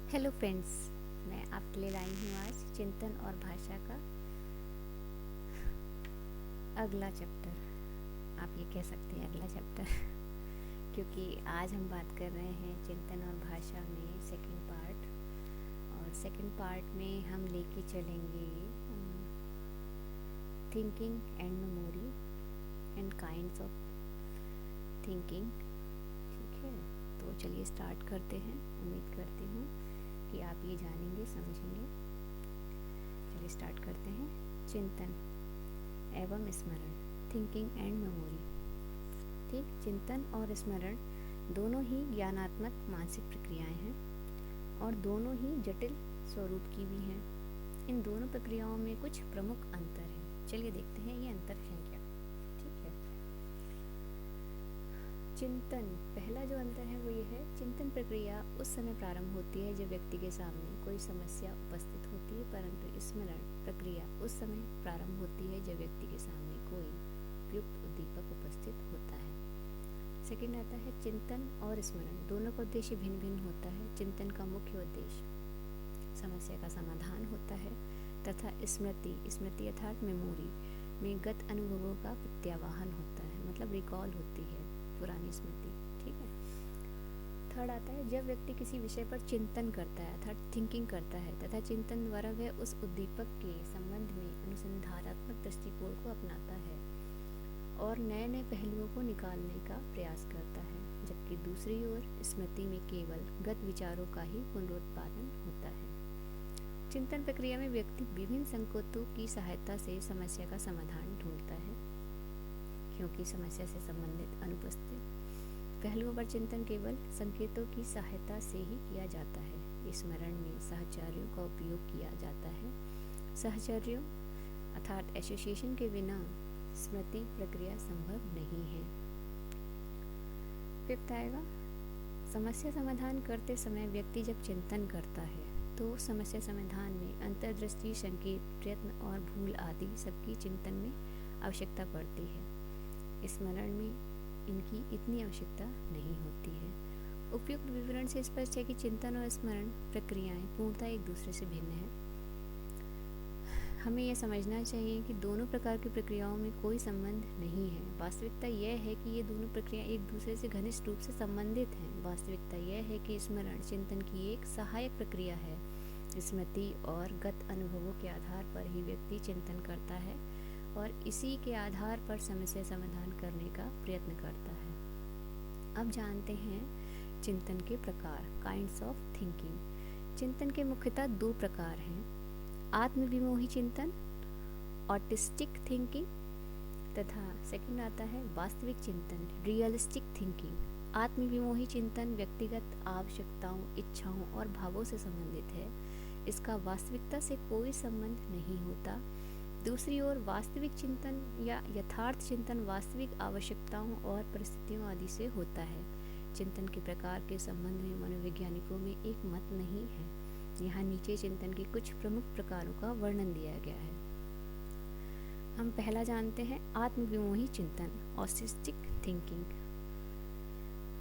Hello friends, मैं आपके लिए लाई हूँ आज चिंतन और भाषा का अगला चैप्टर। आप ये कह सकते हैं अगला चैप्टर क्योंकि आज हम बात कर रहे हैं चिंतन और भाषा में सेकंड पार्ट। और सेकंड पार्ट में हम लेके चलेंगे thinking and memory and kinds of thinking. ठीक है, तो चलिए स्टार्ट करते हैं। उम्मीद करती हूँ कि आप ये जानेंगे, समझेंगे। चलिए स्टार्ट करते हैं। चिंतन एवं स्मरण, थिंकिंग एंड मेमोरी। ठीक, चिंतन और स्मरण दोनों ही ज्ञानात्मक मानसिक प्रक्रियाएं हैं और दोनों ही जटिल स्वरूप की भी हैं। इन दोनों प्रक्रियाओं में कुछ प्रमुख अंतर हैं। चलिए देखते हैं ये अंतर हैं क्या। ठीक है, चिंतन, पहला जो अंतर है वो ये है, चिंतन प्रक्रिया उस समय प्रारंभ होती है जब व्यक्ति के सामने कोई समस्या उपस्थित होती है, परंतु स्मरण प्रक्रिया उस समय प्रारंभ होती है जब व्यक्ति के सामने कोई उपयुक्त उद्दीपक उपस्थित होता है। सेकंड आता है चिंतन और स्मरण, दोनों का उद्देश्य भिन्न भिन्न होता है। चिंतन का मुख्य उद्देश्य समस्या का समाधान होता है तथा स्मृति अर्थात मेमोरी में गत अनुभवों का प्रत्यावाहन होता है, मतलब रिकॉल होती है पुरानी स्मृति। ठीक है, थर्ड आता है जब व्यक्ति किसी विषय पर चिंतन करता है अर्थात थिंकिंग करता है तथा चिंतन द्वारा वह उस उद्दीपक के संबंध में अनुसंधानात्मक दृष्टिकोण को अपनाता है और नए नए पहलुओं को निकालने का प्रयास करता है, जबकि दूसरी ओर स्मृति में केवल गत विचारों का ही पुनरुत्पादन होता है। चिंतन प्रक्रिया में व्यक्ति विभिन्न संकेतों की सहायता से समस्या का समाधान ढूंढता है, क्योंकि समस्या से संबंधित अनुपस्थित पहलुओं पर चिंतन केवल संकेतों की सहायता से ही किया जाता है। स्मरण में सहचर्यों का उपयोग किया जाता है। सहचर्यों अर्थात एसोसिएशन के बिना स्मृति प्रक्रिया संभव नहीं है। फिफ्थ आएगा, समस्या समाधान करते समय व्यक्ति जब चिंतन करता है तो समस्या समाधान में अंतर्दृष्टि, संकेत, प्रयत्न और भूल आदि सबकी चिंतन में आवश्यकता पड़ती है। स्मरण में इनकी इतनी आवश्यकता नहीं होती है। उपयुक्त विवरण से स्पष्ट है कि चिंतन और स्मरण प्रक्रियाएं पूर्णतः एक दूसरे से भिन्न हैं। हमें यह समझना चाहिए कि दोनों प्रकार की प्रक्रियाओं में कोई संबंध नहीं है। वास्तविकता यह है कि ये दोनों प्रक्रियाएं एक दूसरे से घनिष्ठ रूप से संबंधित हैं। वास्तविकता यह है कि स्मरण चिंतन की एक सहायक प्रक्रिया है। स्मृति और गत अनुभवों के आधार पर ही व्यक्ति चिंतन करता है और इसी के आधार पर समस्या समाधान करने का प्रयत्न करता है। अब जानते हैं चिंतन के प्रकार, काइंड्स ऑफ थिंकिंग। चिंतन के मुख्यतः दो प्रकार हैं, आत्मविमोही चिंतन, ऑटिस्टिक थिंकिंग, तथा सेकंड आता है वास्तविक चिंतन, रियलिस्टिक थिंकिंग। आत्मविमोही चिंतन व्यक्तिगत आवश्यकताओं, इच्छाओं और भावों से संबंधित है। इसका वास्तविकता से कोई संबंध नहीं होता। दूसरी ओर वास्तविक चिंतन या यथार्थ चिंतन वास्तविक आवश्यकताओं और परिस्थितियों आदि से होता है। चिंतन के प्रकार के संबंध में मनोवैज्ञानिकों में एक मत नहीं है। यहाँ नीचे चिंतन के कुछ प्रमुख प्रकारों का वर्णन दिया गया है। हम पहला जानते हैं आत्मविमोही चिंतन, ऑटिस्टिक थिंकिंग।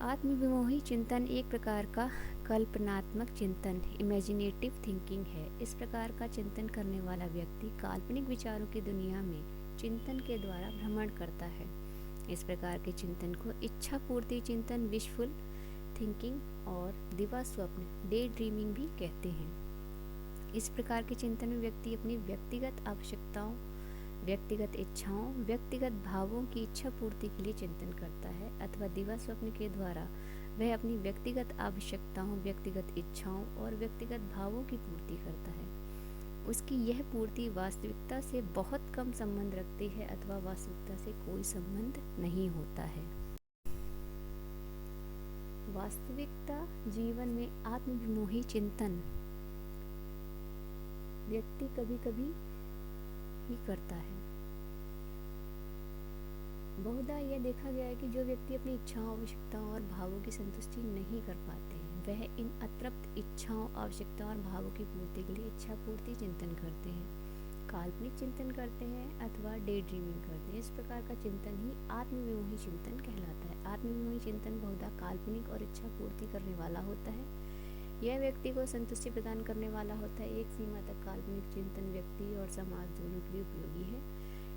आत्मविमोही चिंतन एक प्रकार का कल्पनात्मक चिंतन, इमेजिनेटिव थिंकिंग है। इस प्रकार का चिंतन करने वाला व्यक्ति काल्पनिक विचारों की दुनिया में चिंतन के द्वारा भ्रमण करता है। इस प्रकार के चिंतन को इच्छा पूर्ति चिंतन, विशफुल थिंकिंग और दिवा स्वप्न, डे ड्रीमिंग भी कहते हैं। इस प्रकार के चिंतन में व्यक्ति अपनी व्यक्तिगत आवश्यकताओं, व्यक्तिगत इच्छाओं, व्यक्तिगत भावों की इच्छा पूर्ति के लिए चिंतन करता है अथवा दिवा स्वप्न के द्वारा वह अपनी व्यक्तिगत आवश्यकताओं, व्यक्तिगत इच्छाओं और व्यक्तिगत भावों की पूर्ति करता है। उसकी यह पूर्ति वास्तविकता से बहुत कम संबंध रखती है अथवा वास्तविकता से कोई संबंध नहीं होता है। वास्तविकता जीवन में आत्मविमोही चिंतन व्यक्ति कभी कभी ही करता है। बहुधा यह देखा गया है कि जो व्यक्ति अपनी इच्छाओं, आवश्यकताओं और भावों की संतुष्टि नहीं कर पाते हैं, वह इन अतृप्त इच्छाओं, आवश्यकताओं और भावों की पूर्ति के लिए इच्छा पूर्ति चिंतन करते हैं, काल्पनिक चिंतन करते हैं अथवा डे ड्रीमिंग करते हैं। इस प्रकार का चिंतन ही आत्मविमोही चिंतन कहलाता है। आत्मविमोही चिंतन बहुधा काल्पनिक और इच्छा पूर्ति करने वाला होता है। यह व्यक्ति को संतुष्टि प्रदान करने वाला होता है। एक सीमा तक काल्पनिक चिंतन व्यक्ति और समाज दोनों के लिए उपयोगी है।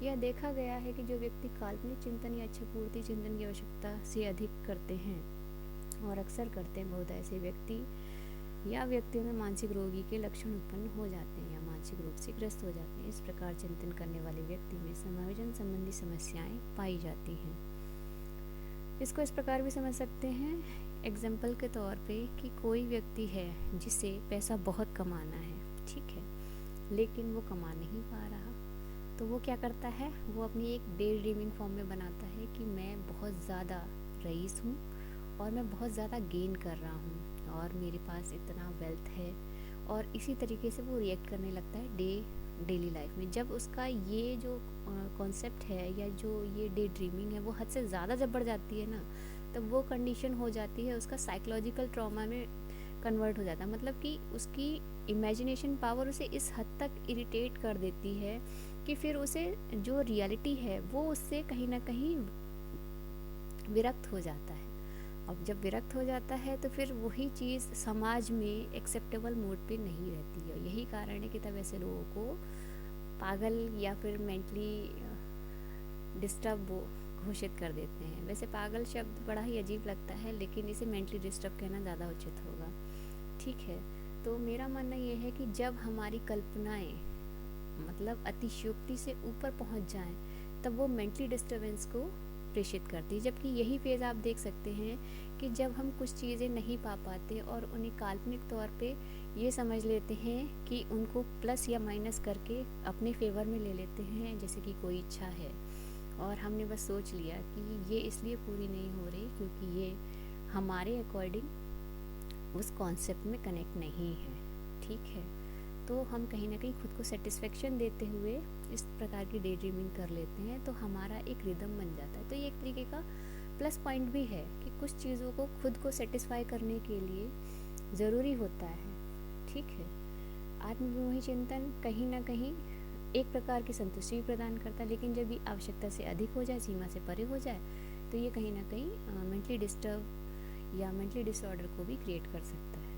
यह देखा गया है कि जो व्यक्ति काल्पनिक चिंतन या इच्छापूर्ति चिंतन की आवश्यकता से अधिक करते हैं और अक्सर करते हैं, बहुत ऐसे व्यक्ति या व्यक्तियों में मानसिक रोगी के लक्षण उत्पन्न हो जाते हैं या मानसिक रोग से ग्रस्त हो जाते हैं। इस प्रकार चिंतन करने वाले व्यक्ति में समायोजन संबंधी समस्याएं पाई जाती हैं। इसको इस प्रकार भी समझ सकते हैं एग्जाम्पल के तौर पे कि कोई व्यक्ति है जिसे पैसा बहुत कमाना है, ठीक है, लेकिन वो कमा नहीं पा रहा, तो वो क्या करता है, वो अपनी एक डे ड्रीमिंग फॉर्म में बनाता है कि मैं बहुत ज़्यादा रईस हूँ और मैं बहुत ज़्यादा गेन कर रहा हूँ और मेरे पास इतना वेल्थ है, और इसी तरीके से वो रिएक्ट करने लगता है डेली लाइफ में। जब उसका ये जो कॉन्सेप्ट है या जो ये डे ड्रीमिंग है वो हद से ज़्यादा जब बढ़ जाती है ना, तब वो कंडीशन हो जाती है, उसका साइकोलॉजिकल ट्रॉमा में कन्वर्ट हो जाता है। मतलब कि उसकी इमेजिनेशन पावर उसे इस हद तक इरिटेट कर देती है कि फिर उसे जो रियलिटी है वो उससे कहीं ना कहीं विरक्त हो जाता है। अब जब विरक्त हो जाता है तो फिर वही चीज़ समाज में एक्सेप्टेबल मोड पे नहीं रहती है। यही कारण है कि तब ऐसे लोगों को पागल या फिर मेंटली डिस्टर्ब घोषित कर देते हैं। वैसे पागल शब्द बड़ा ही अजीब लगता है, लेकिन इसे मेंटली डिस्टर्ब कहना ज़्यादा उचित होगा, ठीक है। तो मेरा मानना ये है कि जब हमारी कल्पनाएं मतलब अतिशयोक्ति से ऊपर पहुंच जाएं, तब वो मेंटली डिस्टर्बेंस को प्रेषित करती है। जबकि यही फेज़ आप देख सकते हैं कि जब हम कुछ चीज़ें नहीं पा पाते और उन्हें काल्पनिक तौर पे ये समझ लेते हैं कि उनको प्लस या माइनस करके अपने फेवर में ले लेते हैं। जैसे कि कोई इच्छा है और हमने बस सोच लिया कि ये इसलिए पूरी नहीं हो रही क्योंकि ये हमारे अकॉर्डिंग उस कॉन्सेप्ट में कनेक्ट नहीं है, ठीक है। तो हम कहीं ना कहीं खुद को सेटिस्फेक्शन देते हुए इस प्रकार की डे ड्रीमिंग कर लेते हैं, तो हमारा एक रिदम बन जाता है। तो ये एक तरीके का प्लस पॉइंट भी है कि कुछ चीज़ों को खुद को सेटिस्फाई करने के लिए ज़रूरी होता है, ठीक है। आत्मविमोही चिंतन कहीं ना कहीं एक प्रकार की संतुष्टि भी प्रदान करता है, लेकिन जब ये आवश्यकता से अधिक हो जाए, सीमा से परे हो जाए, तो ये कहीं ना कहीं मेंटली डिस्टर्ब या मेंटली डिसऑर्डर को भी क्रिएट कर सकता है।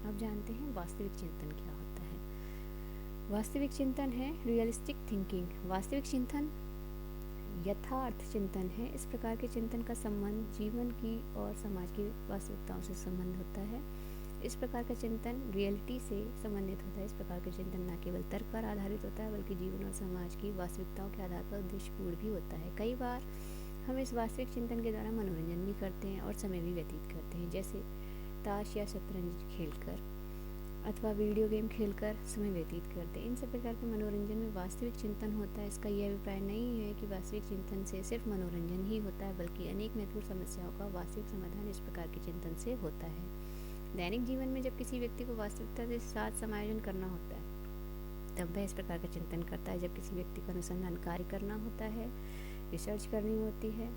अब जानते हैं वास्तविक चिंतन क्या होता है। वास्तविक चिंतन है रियलिस्टिक थिंकिंग। वास्तविक चिंतन यथार्थ चिंतन है। इस प्रकार के चिंतन का संबंध जीवन की और समाज की वास्तविकताओं से संबंध होता है। इस प्रकार का चिंतन रियलिटी से संबंधित होता है। इस प्रकार का चिंतन न केवल तर्क पर आधारित होता है, बल्कि जीवन और समाज की वास्तविकताओं के आधार पर उद्देश्यपूर्ण भी होता है। कई बार हम इस वास्तविक चिंतन के द्वारा मनोरंजन भी करते हैं और समय भी व्यतीत करते हैं, जैसे ताश या शतरंज खेलकर अथवा वीडियो गेम खेलकर समय व्यतीत करते हैं। इन सब प्रकार के मनोरंजन में वास्तविक चिंतन होता है। इसका यह अभिप्राय नहीं है कि वास्तविक चिंतन से सिर्फ मनोरंजन ही होता है, बल्कि अनेक महत्वपूर्ण समस्याओं का वास्तविक समाधान इस प्रकार के चिंतन से होता है। दैनिक जीवन में जब किसी व्यक्ति को वास्तविकता के साथ समायोजन करना होता है, तब वह इस प्रकार का चिंतन करता है। जब किसी व्यक्ति को अनुसंधान कार्य करना होता है, रिसर्च करनी होती है,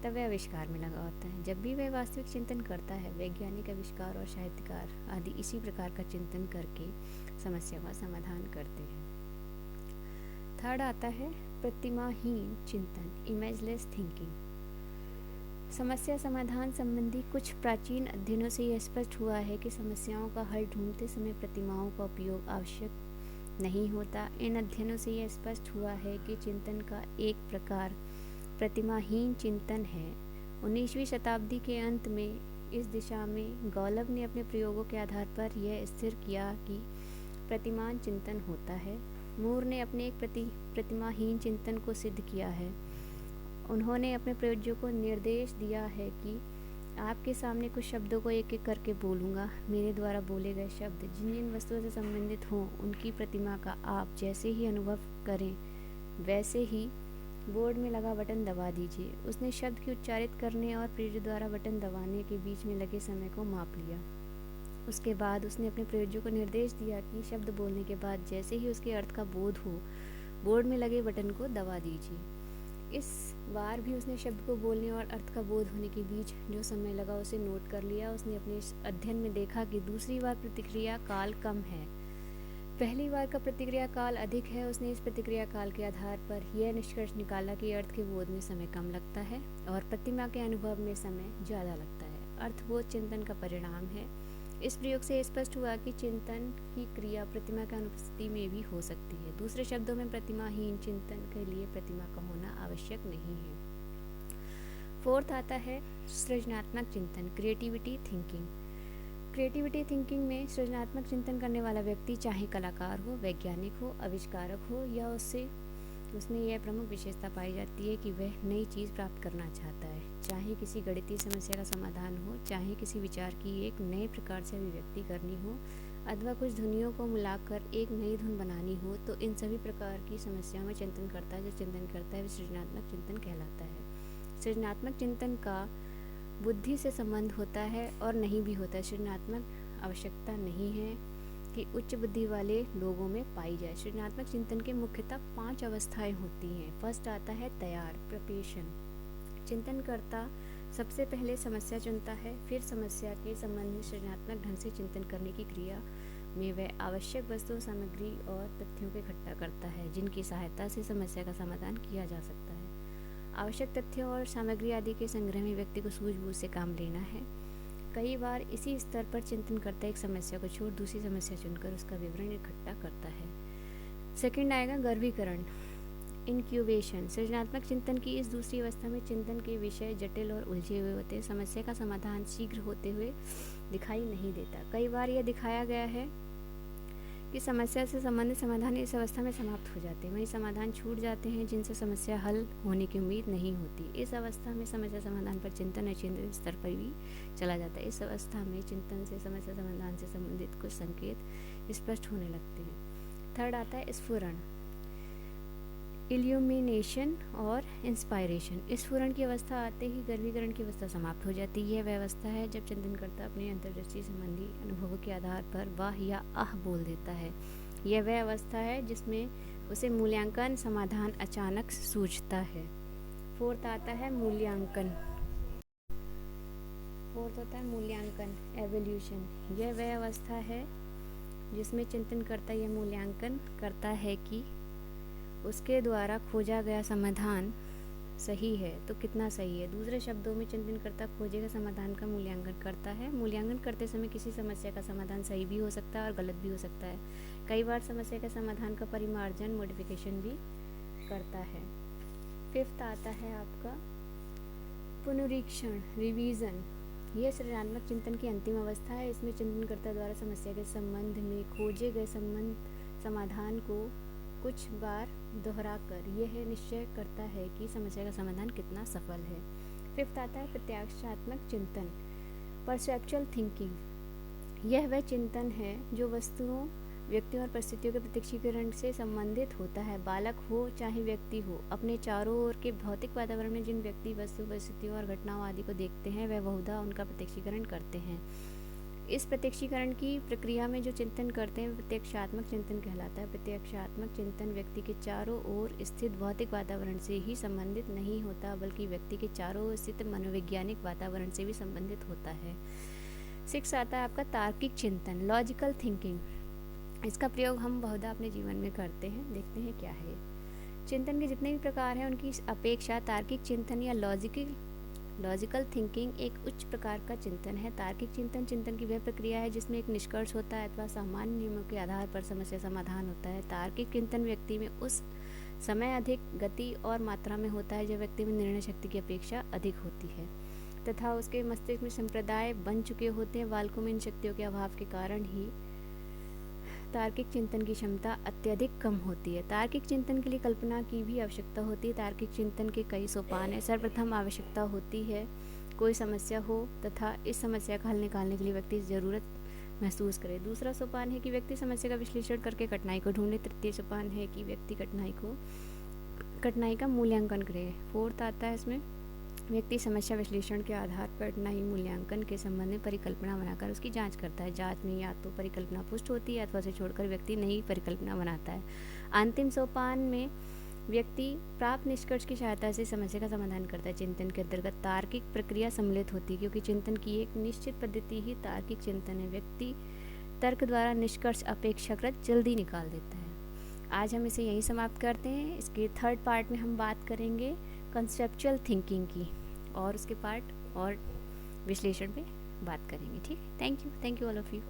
तब वह आविष्कार में लगा होता है। जब भी वह वास्तविक चिंतन करता है, वैज्ञानिक आविष्कार और साहित्यकार आदि इसी प्रकार का चिंतन करके समस्या का समाधान करते हैं। थर्ड आता है प्रतिमाहीन चिंतन, इमेजलेस थिंकिंग। समस्या समाधान संबंधी कुछ प्राचीन अध्ययनों से यह स्पष्ट हुआ है कि समस्याओं का हल ढूंढते समय प्रतिमाओं का उपयोग आवश्यक नहीं होता। इन अध्ययनों से यह स्पष्ट हुआ है कि चिंतन का एक प्रकार प्रतिमाहीन चिंतन है। 19वीं शताब्दी के अंत में इस दिशा में गॉलब ने अपने प्रयोगों के आधार पर यह स्थिर किया कि प्रतिमान चिंतन होता है। मूर ने अपने एक प्रतिमाहीन चिंतन को सिद्ध किया है। उन्होंने अपने प्रयोज्यों को निर्देश दिया है कि आपके सामने कुछ शब्दों को एक एक करके बोलूँगा। मेरे द्वारा बोले गए शब्द जिन जिन वस्तुओं से संबंधित हों, उनकी प्रतिमा का आप जैसे ही अनुभव करें, वैसे ही बोर्ड में लगा बटन दबा दीजिए। उसने शब्द की उच्चारित करने और प्रयोज्य द्वारा बटन दबाने के बीच में लगे समय को माप लिया। उसके बाद उसने अपने प्रयोज्यों को निर्देश दिया कि शब्द बोलने के बाद जैसे ही उसके अर्थ का बोध हो, बोर्ड में लगे बटन को दबा दीजिए। इस बार भी उसने शब्द को बोलने और अर्थ का बोध होने के बीच जो समय लगा उसे नोट कर लिया। उसने अपने अध्ययन में देखा कि दूसरी बार प्रतिक्रिया काल कम है, पहली बार का प्रतिक्रिया काल अधिक है। उसने इस प्रतिक्रिया काल के आधार पर यह निष्कर्ष निकाला कि अर्थ के बोध में समय कम लगता है और प्रतिमा के अनुभव में समय ज़्यादा लगता है। अर्थबोध चिंतन का परिणाम है। इस प्रयोग से स्पष्ट हुआ कि चिंतन की क्रिया प्रतिमा की अनुपस्थिति में भी हो सकती है। दूसरे शब्दों में प्रतिमाहीन चिंतन के लिए प्रतिमा का होना आवश्यक नहीं है। फोर्थ आता है सृजनात्मक चिंतन, क्रिएटिविटी थिंकिंग। क्रिएटिविटी थिंकिंग में सृजनात्मक चिंतन करने वाला व्यक्ति चाहे कलाकार हो, वैज्ञानिक हो, आविष्कारक हो या उसमें यह प्रमुख विशेषता पाई जाती है कि वह नई चीज़ प्राप्त करना चाहता है। चाहे किसी गणितीय समस्या का समाधान हो, चाहे किसी विचार की एक नए प्रकार से अभिव्यक्ति करनी हो अथवा कुछ ध्वनियों को मिलाकर एक नई धुन बनानी हो, तो इन सभी प्रकार की समस्याओं में चिंतन करता है जो चिंतन करता है वह सृजनात्मक चिंतन कहलाता है। सृजनात्मक चिंतन का बुद्धि से संबंध होता है और नहीं भी होता है। सृजनात्मक आवश्यकता नहीं है कि उच्च बुद्धि वाले लोगों में पाई जाए। सृजनात्मक चिंतन के मुख्यतः 5 अवस्थाएं होती हैं। फर्स्ट आता है तैयार, प्रिपरेशन। चिंतनकर्ता सबसे पहले समस्या चुनता है, फिर समस्या के संबंध में सृजनात्मक ढंग से चिंतन करने की क्रिया में वह आवश्यक वस्तु, सामग्री और तथ्यों को इकट्ठा करता है जिनकी सहायता से समस्या का समाधान किया जा सकता है। आवश्यक तथ्यों और सामग्री आदि के संग्रह में व्यक्ति को सूझबूझ से काम लेना है। कई बार इसी स्तर पर चिंतन करता एक समस्या को छोड़ दूसरी समस्या चुनकर उसका विवरण इकट्ठा करता है। सेकंड आएगा गर्भीकरण, इंक्यूबेशन। सृजनात्मक चिंतन की इस दूसरी अवस्था में चिंतन के विषय जटिल और उलझे हुए होते हैं। समस्या का समाधान शीघ्र होते हुए दिखाई नहीं देता। कई बार यह दिखाया गया है कि समस्या से संबंधित समाधान इस अवस्था में समाप्त हो जाते हैं, वहीं समाधान छूट जाते हैं जिनसे समस्या हल होने की उम्मीद नहीं होती। इस अवस्था में समस्या समाधान पर चिंतन अचिंतन स्तर पर भी चला जाता है। इस अवस्था में चिंतन से समस्या समाधान से संबंधित कुछ संकेत स्पष्ट होने लगते हैं। थर्ड आता है स्फुरण, इल्यूमिनेशन और इंस्पायरेशन। स्फुरण की अवस्था आते ही गर्भीकरण की अवस्था समाप्त हो जाती है। यह वह अवस्था है जब चिंतनकर्ता अपने अंतर्दृष्टि संबंधी अनुभवों के आधार पर वाह या आह बोल देता है। यह वह अवस्था है जिसमें उसे मूल्यांकन समाधान अचानक सूझता है। फोर्थ आता है मूल्यांकन। फोर्थ होता है मूल्यांकन, एवोल्यूशन। यह वह अवस्था है जिसमें चिंतनकर्ता यह मूल्यांकन करता है कि उसके द्वारा खोजा गया समाधान सही है तो कितना सही है। दूसरे शब्दों में चिंतनकर्ता खोजे गए समाधान का मूल्यांकन करता है। मूल्यांकन करते समय किसी समस्या का समाधान सही भी हो सकता है और गलत भी हो सकता है। कई बार समस्या के समाधान का परिमार्जन, मॉडिफिकेशन भी करता है। फिफ्थ आता है आपका पुनरीक्षण, रिवीजन। यह सृजनात्मक चिंतन की अंतिम अवस्था है। इसमें चिंतनकर्ता द्वारा समस्या के संबंध में खोजे गए समाधान को कुछ बार दोहराकर यह निश्चय करता है कि समस्या का समाधान कितना सफल है। फिफ्थ आता है प्रत्याक्षात्मक चिंतन, परसेप्चुअल थिंकिंग। यह वह चिंतन है जो वस्तुओं, व्यक्तियों और परिस्थितियों के प्रत्यक्षीकरण से संबंधित होता है। बालक हो चाहे व्यक्ति हो, अपने चारों ओर के भौतिक वातावरण में जिन व्यक्ति, वस्तु, परिस्थितियों और घटनाओं आदि को देखते हैं वह बहुधा उनका प्रत्यक्षीकरण करते हैं। इस प्रत्यक्षीकरण की प्रक्रिया में जो चिंतन करते हैं प्रत्यक्षात्मक चिंतन कहलाता है। प्रत्यक्षात्मक चिंतन व्यक्ति के चारों ओर स्थित भौतिक वातावरण से ही संबंधित नहीं होता बल्कि व्यक्ति के चारों ओर स्थित मनोवैज्ञानिक वातावरण से भी संबंधित होता है। 6 आता है आपका तार्किक चिंतन, लॉजिकल थिंकिंग। इसका प्रयोग हम बहुधा अपने जीवन में करते हैं। देखते हैं क्या है। चिंतन के जितने भी प्रकार हैं उनकी अपेक्षा तार्किक चिंतन या लॉजिकल थिंकिंग एक उच्च प्रकार का चिंतन है। तार्किक चिंतन की वह प्रक्रिया है जिसमें एक निष्कर्ष होता है अथवा सामान्य नियमों के आधार पर समस्या समाधान होता है। तार्किक चिंतन व्यक्ति में उस समय अधिक गति और मात्रा में होता है जब व्यक्ति में निर्णय शक्ति की अपेक्षा अधिक होती है तथा उसके मस्तिष्क में संप्रदाय बन चुके होते हैं। बालकों में इन शक्तियों के अभाव के कारण ही तार्किक चिंतन की क्षमता अत्यधिक कम होती है। तार्किक चिंतन के लिए कल्पना की भी आवश्यकता होती है। तार्किक चिंतन के कई सोपान हैं। सर्वप्रथम आवश्यकता होती है कोई समस्या हो तथा इस समस्या का हल निकालने के लिए व्यक्ति ज़रूरत महसूस करे। दूसरा सोपान है कि व्यक्ति समस्या का विश्लेषण करके कठिनाई को ढूंढे। तृतीय सोपान है कि व्यक्ति कठिनाई का मूल्यांकन करे। फोर्थ आता है इसमें व्यक्ति समस्या विश्लेषण के आधार पर कठिनाई मूल्यांकन के संबंध में परिकल्पना बनाकर उसकी जांच करता है। जांच में या तो परिकल्पना पुष्ट होती है अथवा उसे छोड़कर व्यक्ति नई परिकल्पना बनाता है। अंतिम सोपान में व्यक्ति प्राप्त निष्कर्ष की सहायता से समस्या का समाधान करता है। चिंतन के अंतर्गत तार्किक प्रक्रिया सम्मिलित होती है क्योंकि चिंतन की एक निश्चित पद्धति ही तार्किक चिंतन है। व्यक्ति तर्क द्वारा निष्कर्ष अपेक्षाकृत जल्दी निकाल देता है। आज हम इसे यहीं समाप्त करते हैं। इसके थर्ड पार्ट में हम बात करेंगे कंसेप्चुअल थिंकिंग की और उसके पार्ट और विश्लेषण पे बात करेंगे। ठीक है, thank you all of you.